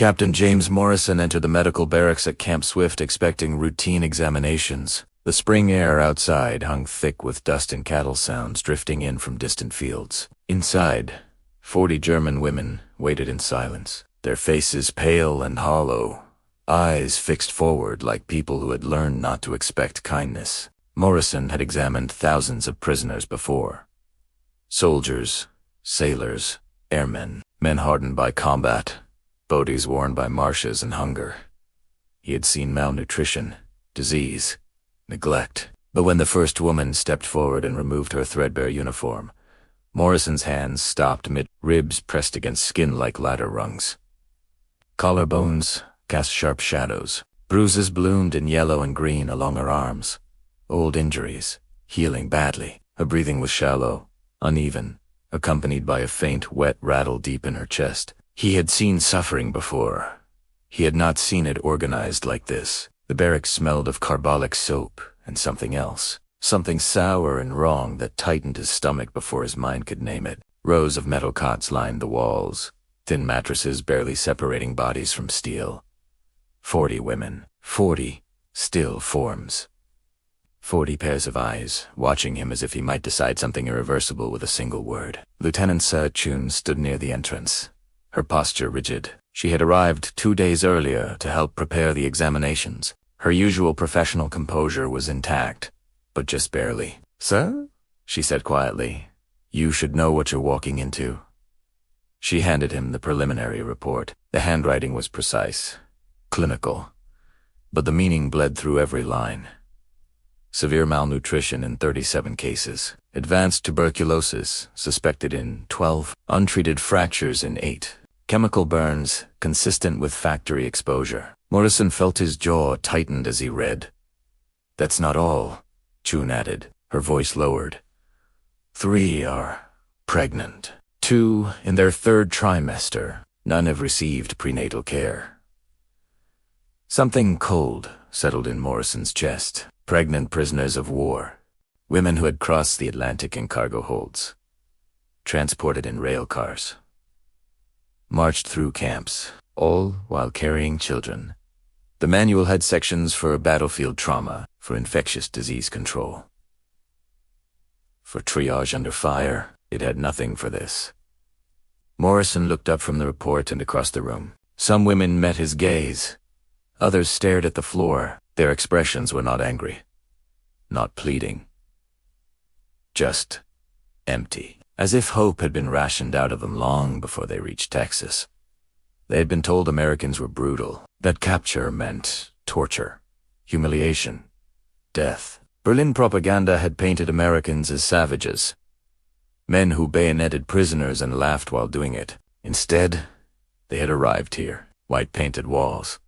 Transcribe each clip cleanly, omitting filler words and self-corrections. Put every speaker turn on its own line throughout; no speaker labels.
Captain James Morrison entered the medical barracks at Camp Swift expecting routine examinations. The spring air outside hung thick with dust and cattle sounds drifting in from distant fields. Inside, 40 German women waited in silence, their faces pale and hollow, eyes fixed forward like people who had learned not to expect kindness. Morrison had examined thousands of prisoners before. Soldiers, sailors, airmen, men hardened by combat, bodies worn by marshes and hunger. He had seen malnutrition, disease, neglect. But when the first woman stepped forward and removed her threadbare uniform, Morrison's hands stopped mid, ribs pressed against skin like ladder rungs. Collarbones cast sharp shadows. Bruises bloomed in yellow and green along her arms. Old injuries, healing badly. Her breathing was shallow, uneven, accompanied by a faint, wet rattle deep in her chest. He had seen suffering before. He had not seen it organized like this. The barracks smelled of carbolic soap and something else. Something sour and wrong that tightened his stomach before his mind could name it. Rows of metal cots lined the walls, thin mattresses barely separating bodies from steel. 40 women, 40 still forms. 40 pairs of eyes, watching him as if he might decide something irreversible with a single word. Lieutenant Chun stood near the entrance, her posture rigid. She had arrived 2 days earlier to help prepare the examinations. Her usual professional composure was intact, but just barely. "Sir?" she said quietly. "You should know what you're walking into." She handed him the preliminary report. The handwriting was precise, clinical, but the meaning bled through every line. Severe malnutrition in 37 cases. Advanced tuberculosis suspected in 12. Untreated fractures in 8. Chemical burns consistent with factory exposure. Morrison felt his jaw tightened as he read. "That's not all," Chun added, her voice lowered. 3 are pregnant. 2 in their 3rd trimester. None have received prenatal care. Something cold settled in Morrison's chest. Pregnant prisoners of war. Women who had crossed the Atlantic in cargo holds. Transported in rail cars. Marched through camps, all while carrying children. The manual had sections for battlefield trauma, for infectious disease control. For triage under fire, it had nothing for this. Morrison looked up from the report and across the room. Some women met his gaze. Others stared at the floor. Their expressions were not angry, not pleading. Just empty, as if hope had been rationed out of them long before they reached Texas. They had been told Americans were brutal, that capture meant torture, humiliation, death. Berlin propaganda had painted Americans as savages, men who bayoneted prisoners and laughed while doing it. Instead, they had arrived here, white-painted walls,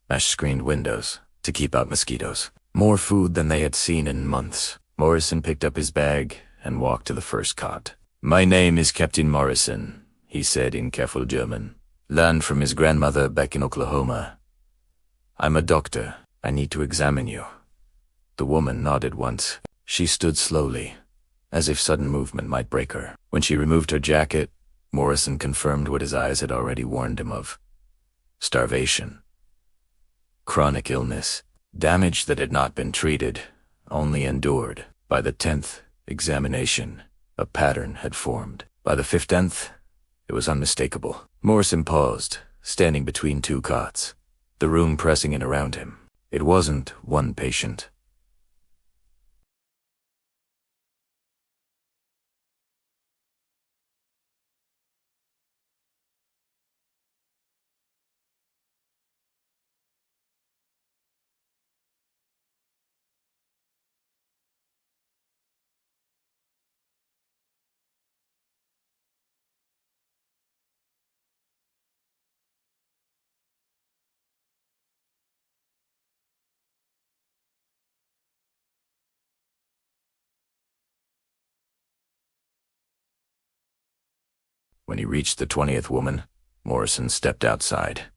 mesh-screened windows to keep out mosquitoes. More food than they had seen in months. Morrison picked up his bag and walked to the first cot. "My name is Captain Morrison," he said in careful German, learned from his grandmother back in Oklahoma. "I'm a doctor. I need to examine you." The woman nodded once. She stood slowly, as if sudden movement might break her. When she removed her jacket, Morrison confirmed what his eyes had already warned him of. Starvation. Chronic illness. Damage that had not been treated, only endured. By the 10th examination, a pattern had formed. By the 15th, it was unmistakable. Morrison paused, standing between 2 cots, the room pressing in around him. It wasn't one patient. When he reached the 20th woman, Morrison stepped outside.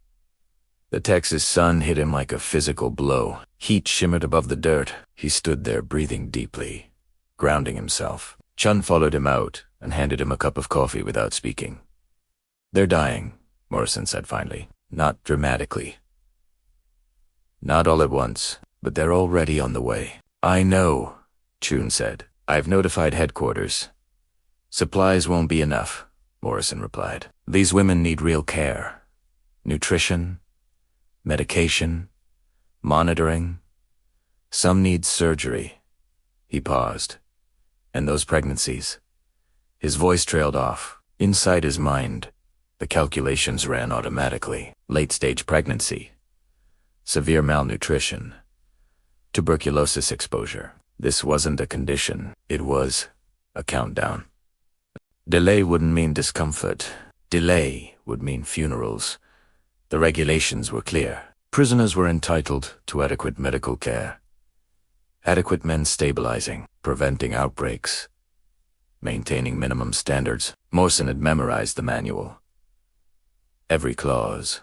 The Texas sun hit him like a physical blow. Heat shimmered above the dirt. He stood there breathing deeply, grounding himself. Chun followed him out and handed him a cup of coffee without speaking. "They're dying," Morrison said finally. Not dramatically. Not all at once, but they're already on the way. I know, Chun said. I've notified headquarters. Supplies won't be enough, Morrison replied. These women need real care. Nutrition, medication, monitoring. Some need surgery. He paused. And those pregnancies. His voice trailed off. Inside his mind, the calculations ran automatically. Late-stage pregnancy. Severe malnutrition. Tuberculosis exposure. This wasn't a condition. It was a countdown. Delay wouldn't mean discomfort. Delay would mean funerals. The regulations were clear. Prisoners were entitled to adequate medical care. Adequate men stabilizing, preventing outbreaks, maintaining minimum standards. Morrison had memorized the manual. Every clause,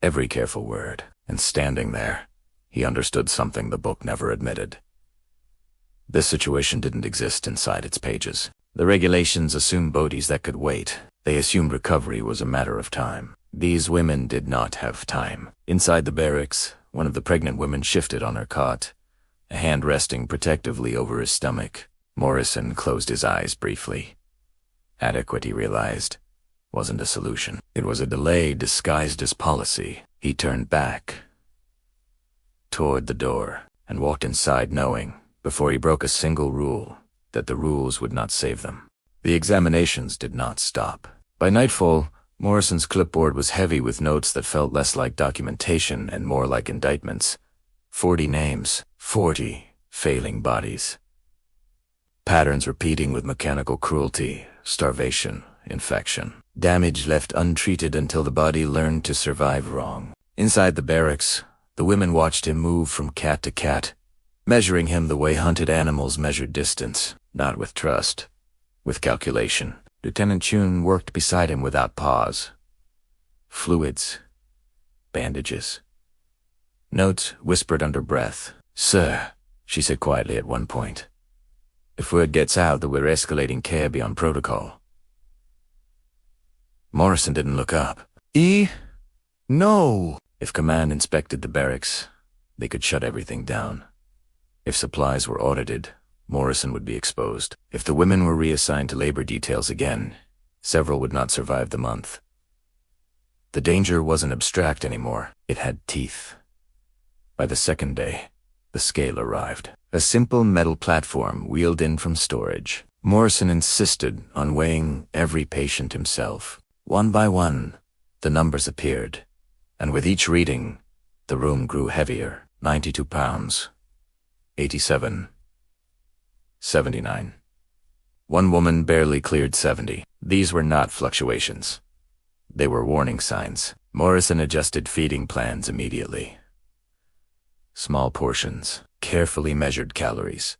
every careful word, and standing there, he understood something the book never admitted. This situation didn't exist inside its pages. The regulations assumed bodies that could wait. They assumed recovery was a matter of time. These women did not have time. Inside the barracks, one of the pregnant women shifted on her cot, a hand resting protectively over his stomach. Morrison closed his eyes briefly. Adequate, he realized, wasn't a solution. It was a delay disguised as policy. He turned back toward the door and walked inside knowing, before he broke a single rule, that the rules would not save them. The examinations did not stop. By nightfall, Morrison's clipboard was heavy with notes that felt less like documentation and more like indictments. 40 names, 40 failing bodies. Patterns repeating with mechanical cruelty, starvation, infection. Damage left untreated until the body learned to survive wrong. Inside the barracks, the women watched him move from cat to cat, measuring him the way hunted animals measured distance, not with trust, with calculation. Lieutenant Chun worked beside him without pause. Fluids, bandages. Notes whispered under breath. Sir, she said quietly at one point. If word gets out that we're escalating care beyond protocol. Morrison didn't look up. No! If command inspected the barracks, they could shut everything down. If supplies were audited, Morrison would be exposed. If the women were reassigned to labor details again, several would not survive the month. The danger wasn't abstract anymore. It had teeth. By the second day, the scale arrived. A simple metal platform wheeled in from storage. Morrison insisted on weighing every patient himself. One by one, the numbers appeared, and with each reading, the room grew heavier. 92 pounds. 87. 79. One woman barely cleared 70. These were not fluctuations. They were warning signs. Morrison adjusted feeding plans immediately. Small portions, carefully measured calories.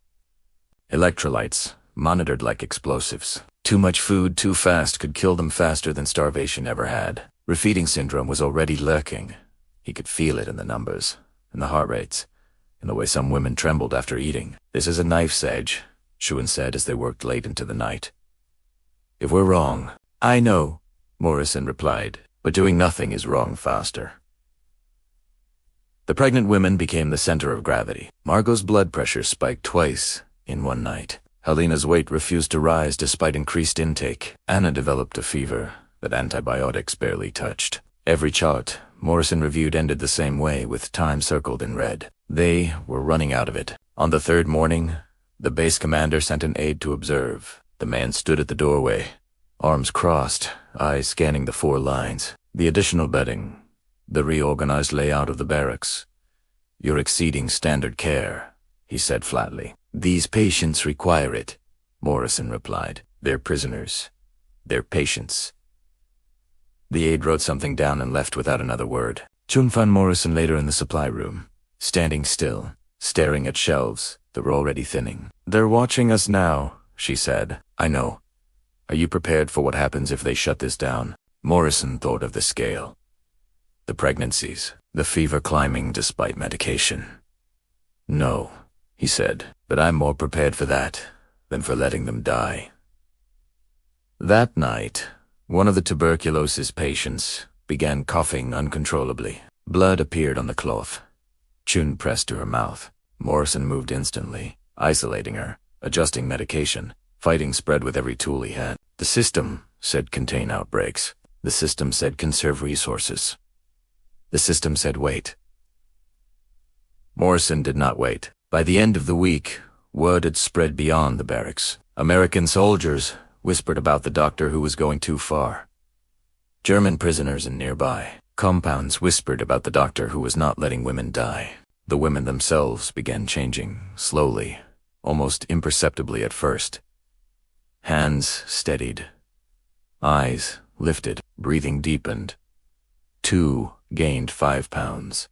Electrolytes, monitored like explosives. Too much food too fast could kill them faster than starvation ever had. Refeeding syndrome was already lurking. He could feel it in the numbers, in the heart rates, in the way some women trembled after eating. This is a knife's edge, Chun said as they worked late into the night. If we're wrong, I know, Morrison replied, but doing nothing is wrong faster. The pregnant women became the center of gravity. Margot's blood pressure spiked twice in one night. Helena's weight refused to rise despite increased intake. Anna developed a fever that antibiotics barely touched. Every chart Morrison reviewed ended the same way, with time circled in red. They were running out of it. On the third morning, the base commander sent an aide to observe. The man stood at the doorway, arms crossed, eyes scanning the 4 lines. The additional bedding, the reorganized layout of the barracks. You're exceeding standard care, he said flatly. These patients require it, Morrison replied. They're prisoners. They're patients. The aide wrote something down and left without another word. Chun found Morrison later in the supply room, standing still, staring at shelves that were already thinning. They're watching us now, she said. I know. Are you prepared for what happens if they shut this down? Morrison thought of the scale. The pregnancies, the fever climbing despite medication. No, he said, but I'm more prepared for that than for letting them die. That night, One of the tuberculosis patients began coughing uncontrollably. Blood appeared on the cloth. Chun pressed to her mouth. Morrison moved instantly, isolating her, adjusting medication, fighting spread with every tool he had. The system said contain outbreaks. The system said conserve resources. The system said wait. Morrison did not wait. By the end of the week, word had spread beyond the barracks. American soldiers whispered about the doctor who was going too far. German prisoners in nearby compounds whispered about the doctor who was not letting women die. The women themselves began changing, slowly, almost imperceptibly at first. Hands steadied. Eyes lifted. Breathing deepened. 2 gained 5 pounds.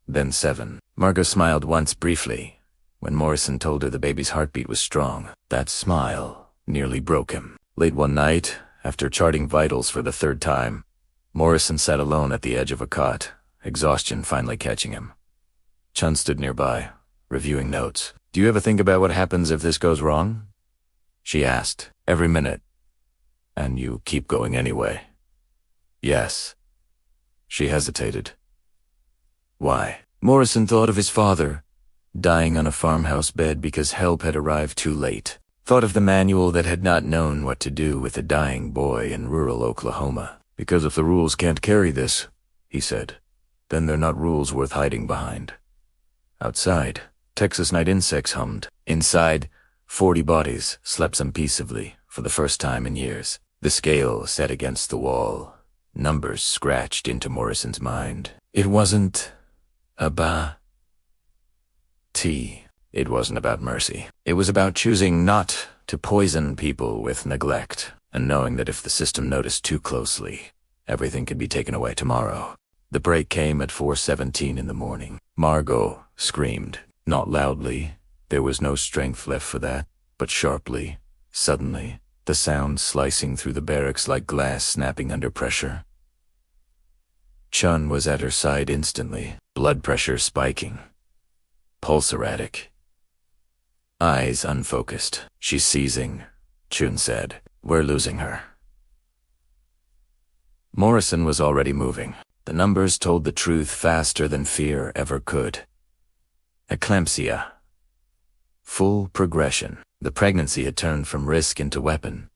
Then 7. Margot smiled once briefly, when Morrison told her the baby's heartbeat was strong. That smile nearly broke him. Late one night, after charting vitals for the 3rd time, Morrison sat alone at the edge of a cot, exhaustion finally catching him. Chun stood nearby, reviewing notes. "Do you ever think about what happens if this goes wrong?" she asked. "Every minute. And you keep going anyway." "Yes." She hesitated. "Why?" Morrison thought of his father, dying on a farmhouse bed because help had arrived too late. Thought of the manual that had not known what to do with a dying boy in rural Oklahoma. "Because if the rules can't carry this," he said, "then they're not rules worth hiding behind." Outside, Texas night insects hummed. Inside, 40 bodies slept peacefully for the first time in years. The scale set against the wall. Numbers scratched into Morrison's mind. It wasn't about tea. It wasn't about mercy. It was about choosing not to poison people with neglect, and knowing that if the system noticed too closely, everything could be taken away tomorrow. The break came at 4:17 in the morning. Margot screamed, not loudly. There was no strength left for that, but sharply, suddenly, the sound slicing through the barracks like glass snapping under pressure. Chun was at her side instantly, blood pressure spiking. Pulse erratic. Eyes unfocused. "She's seizing," Chun said. "We're losing her." Morrison was already moving. The numbers told the truth faster than fear ever could. Eclampsia. Full progression. The pregnancy had turned from risk into weapon.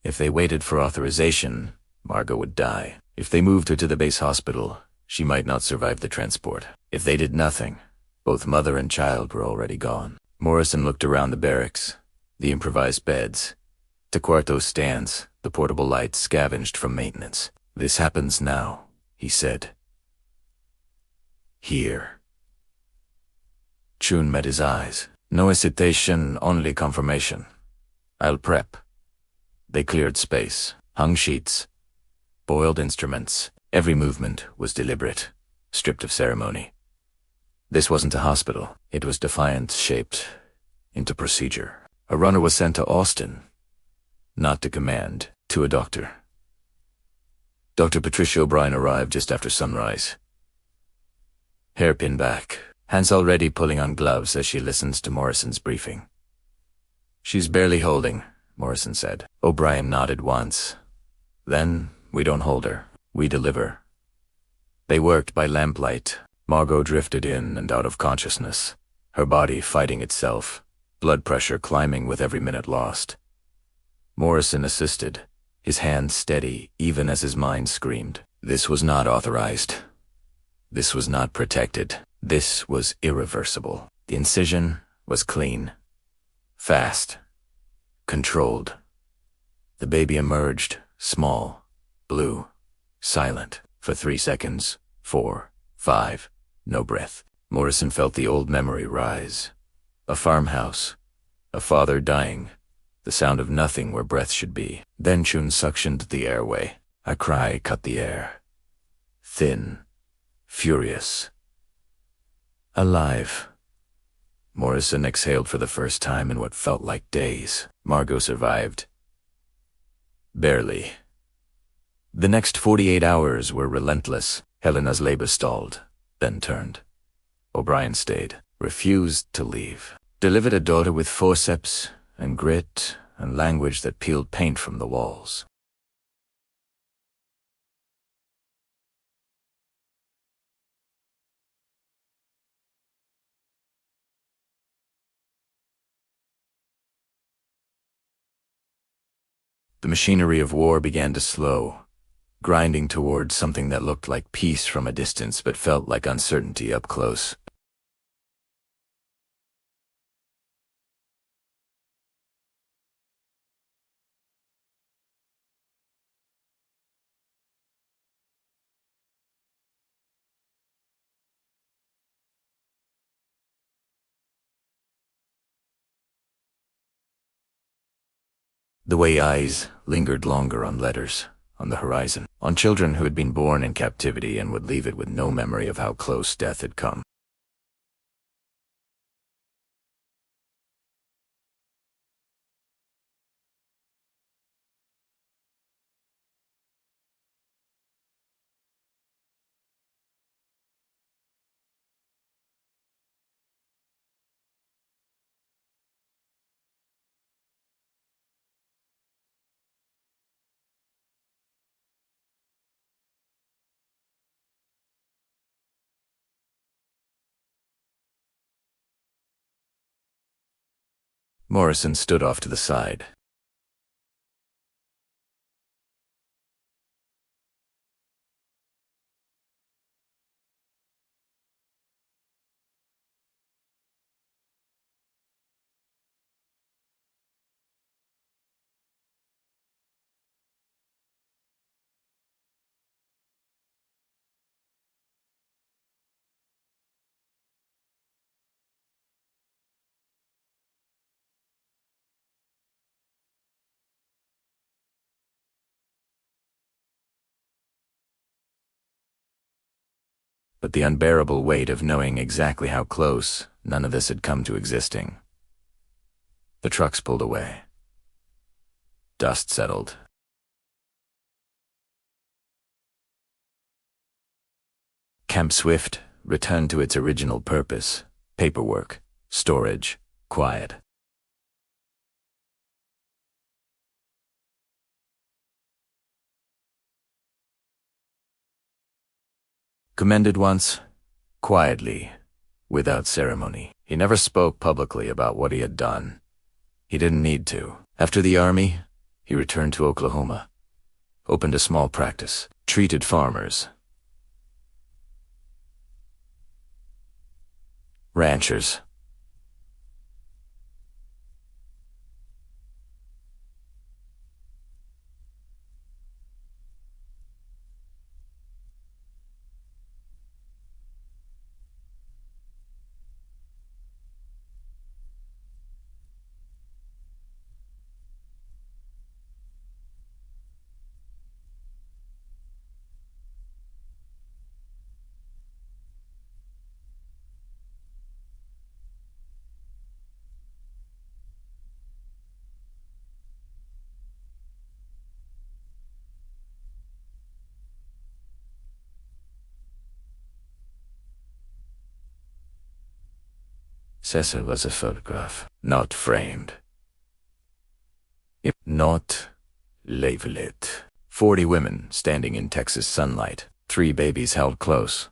If they waited for authorization, Margot would die. If they moved her to the base hospital, she might not survive the transport. If they did nothing, both mother and child were already gone. Morrison looked around the barracks, the improvised beds, the cuarto stands, the portable lights scavenged from maintenance. "This happens now," he said. "Here." Chun met his eyes. "No hesitation, only confirmation. I'll prep." They cleared space, hung sheets, boiled instruments. Every movement was deliberate, stripped of ceremony. This wasn't a hospital. It was defiance shaped into procedure. A runner was sent to Austin, not to command, to a doctor. Dr. Patricia O'Brien arrived just after sunrise. Hairpin back, hands already pulling on gloves as she listens to Morrison's briefing. "She's barely holding," Morrison said. O'Brien nodded once. "Then we don't hold her. We deliver." They worked by lamplight. Margot drifted in and out of consciousness, her body fighting itself, blood pressure climbing with every minute lost. Morrison assisted, his hand steady even as his mind screamed. This was not authorized. This was not protected. This was irreversible. The incision was clean, fast, controlled. The baby emerged, small, blue, silent, for 3 seconds, 4, 5, no breath. Morrison felt the old memory rise. A farmhouse, a father dying, the sound of nothing where breath should be. Then Chun suctioned the airway. A cry cut the air. Thin, furious, alive. Morrison exhaled for the first time in what felt like days. Margot survived. Barely. The next 48 hours were relentless. Helena's labor stalled, then turned. O'Brien stayed, refused to leave. Delivered a daughter with forceps and grit and language that peeled paint from the walls. The machinery of war began to slow, grinding towards something that looked like peace from a distance but felt like uncertainty up close. The way eyes lingered longer on letters, on the horizon, on children who had been born in captivity and would leave it with no memory of how close death had come. Morrison stood off to the side. But the unbearable weight of knowing exactly how close none of this had come to existing. The trucks pulled away. Dust settled. Camp Swift returned to its original purpose: paperwork, storage, quiet. Commended once, quietly, without ceremony. He never spoke publicly about what he had done. He didn't need to. After the army, he returned to Oklahoma, opened a small practice, treated farmers, ranchers. Cecil was a photograph, not framed. Not labeled. 40 women standing in Texas sunlight, 3 babies held close.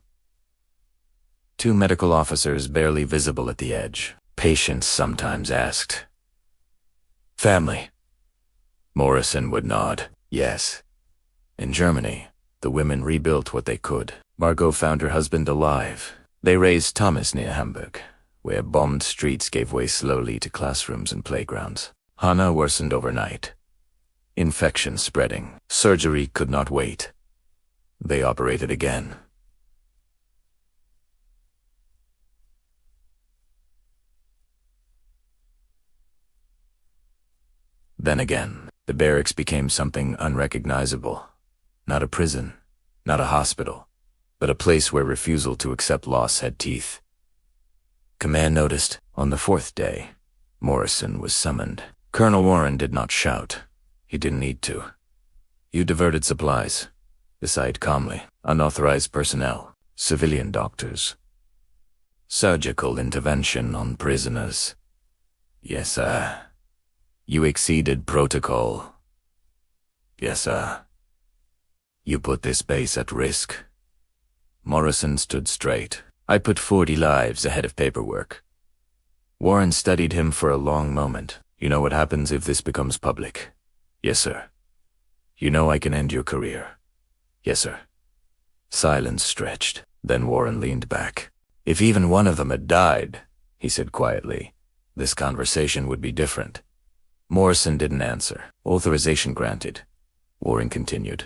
2 medical officers barely visible at the edge. Patients sometimes asked. Family. Morrison would nod, yes. In Germany, the women rebuilt what they could. Margot found her husband alive. They raised Thomas near Hamburg, where bombed streets gave way slowly to classrooms and playgrounds. Hannah worsened overnight. Infection spreading. Surgery could not wait. They operated again. Then again, the barracks became something unrecognizable. Not a prison, not a hospital, but a place where refusal to accept loss had teeth. Command noticed, on the 4th day, Morrison was summoned. Colonel Warren did not shout. He didn't need to. You diverted supplies. Decide calmly. Unauthorized personnel. Civilian doctors. Surgical intervention on prisoners. Yes, sir. You exceeded protocol. Yes, sir. You put this base at risk. Morrison stood straight. I put 40 lives ahead of paperwork. Warren studied him for a long moment. You know what happens if this becomes public? Yes, sir. You know I can end your career. Yes, sir. Silence stretched. Then Warren leaned back. If even one of them had died, he said quietly, this conversation would be different. Morrison didn't answer. Authorization granted. Warren continued.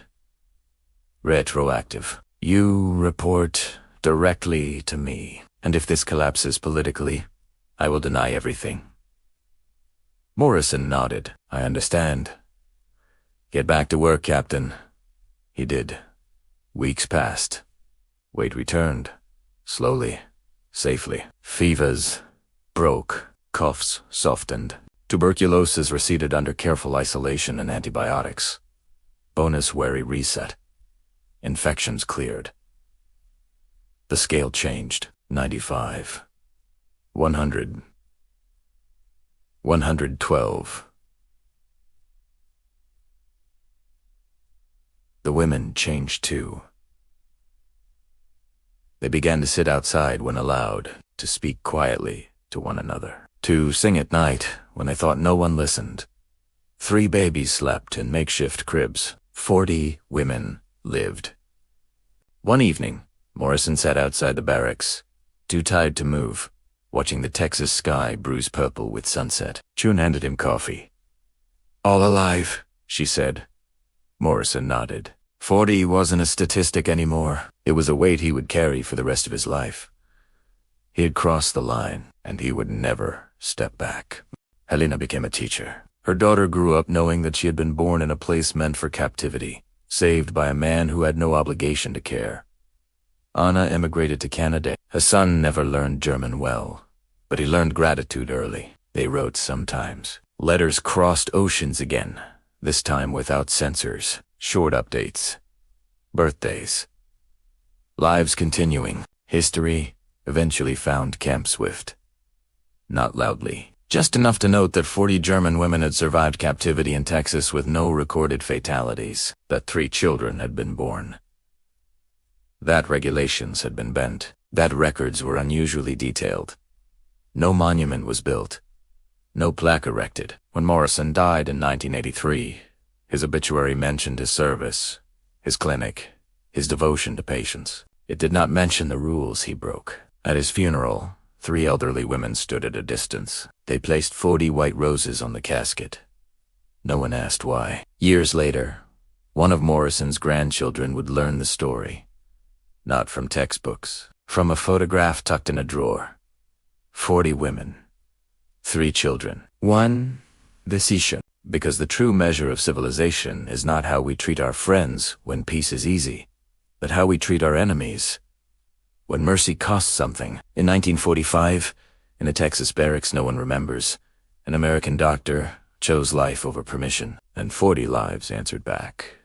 Retroactive. You report directly to me, and if this collapses politically, I will deny everything. Morrison nodded. I understand. Get back to work, Captain. He did. Weeks passed. Weight returned. Slowly. Safely. Fevers broke. Coughs softened. Tuberculosis receded under careful isolation and antibiotics. Bonus wary reset. Infections cleared. The scale changed. 95. 100. 112. The women changed too. They began to sit outside when allowed, to speak quietly to one another, to sing at night when they thought no one listened. 3 babies slept in makeshift cribs. 40 women lived. One evening, Morrison sat outside the barracks, too tired to move, watching the Texas sky bruise purple with sunset. June handed him coffee. All alive, she said. Morrison nodded. 40 wasn't a statistic anymore. It was a weight he would carry for the rest of his life. He had crossed the line, and he would never step back. Helena became a teacher. Her daughter grew up knowing that she had been born in a place meant for captivity, saved by a man who had no obligation to care. Anna emigrated to Canada. Her son never learned German well, but he learned gratitude early. They wrote sometimes. Letters crossed oceans again, this time without censors, short updates. Birthdays. Lives continuing. History eventually found Camp Swift. Not loudly. Just enough to note that 40 German women had survived captivity in Texas with no recorded fatalities, that 3 children had been born. That regulations had been bent, that records were unusually detailed. No monument was built, no plaque erected. When Morrison died in 1983, his obituary mentioned his service, his clinic, his devotion to patients. It did not mention the rules he broke. At his funeral, 3 elderly women stood at a distance. They placed 40 white roses on the casket. No one asked why. Years later, one of Morrison's grandchildren would learn the story. Not from textbooks, from a photograph tucked in a drawer. 40 women, 3 children. 1 decision. Because the true measure of civilization is not how we treat our friends when peace is easy, but how we treat our enemies when mercy costs something. In 1945, in a Texas barracks no one remembers, an American doctor chose life over permission, and 40 lives answered back.